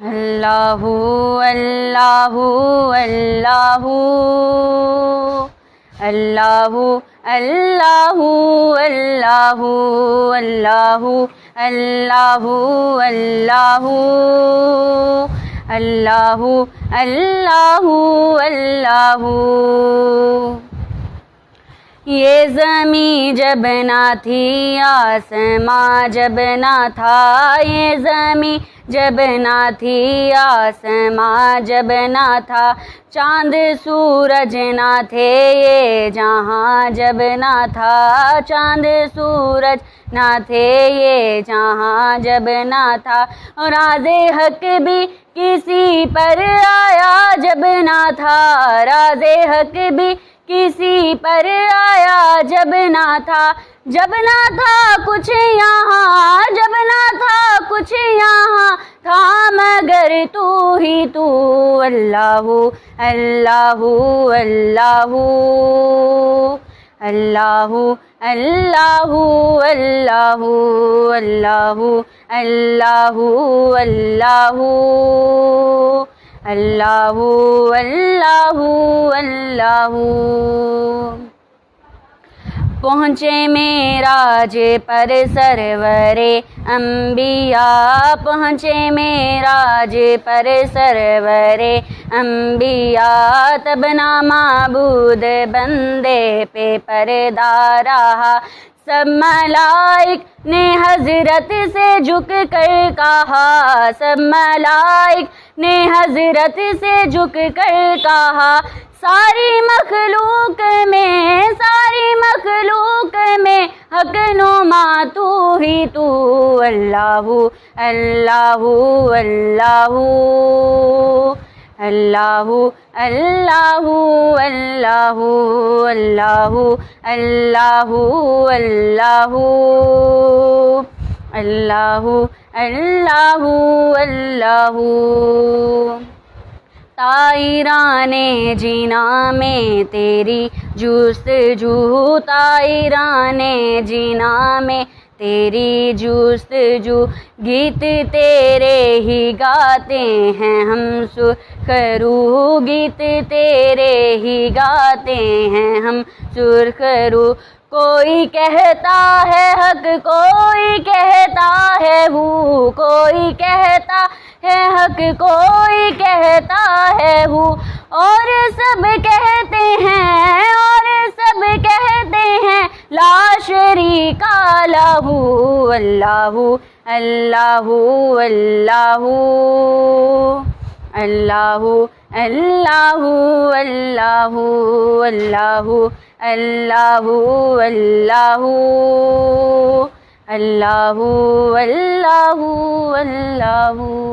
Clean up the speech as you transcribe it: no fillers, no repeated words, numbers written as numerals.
اللہ اللہ اللہ اللہ اللہ اللہ اللہ اللہ اللہ اللہ اللہ اللہ۔ یہ زمین جب نہ تھی آسماں جب نہ تھا، یہ زمین جب نہ تھی آسماں جب نہ تھا، چاند سورج نہ تھے یہ جہاں جب نہ تھا، چاند سورج نہ تھے یہ جہاں جب نہ تھا، راز حق بھی کسی پر آیا جب نہ تھا، راز حق بھی کسی پر آیا جب نہ تھا، جب نہ تھا کچھ یہاں، جب نہ تھا کچھ یہاں تھا مگر تو ہی تو، اللہ اللہ اللہ اللہ اللہ اللہ اللہ اللہ اللہ اللہ اللہ۔ پہنچے معراج پر سرور انبیاء، پہنچے معراج پر سرور انبیاء، تب نہ معبود بندے پہ پردہ رہا، سب ملائک نے حضرت سے جھک کر کہا، سب ملائک نے حضرت سے جھک کر کہا، ساری مخلوق میں، ساری مخلوق میں حق نما تو ہی تو، اللہ اللہ اللہ اللہ اللہ اللہ اللہ اللہ اللہ اللہ اللہ اللہ۔ طائران جینا میں تیری جستجو، طائران جینا میں تیری جستجو، گیت تیرے ہی گاتے ہیں ہم سرخرو، گیت تیرے ہی گاتے ہیں ہم سرخرو، کوئی کہتا ہے حق کوئی کہتا ہے ہو، کوئی کہتا ہے حق کوئی کہتا ہے ہو، اور سب کہتے ہیں، اور سب کہتے ہیں لا شریک لہ، اللہ اللہ اللہ اللہ اللہ اللہ اللہ اللہ اللہ اللہ اللہ اللہ۔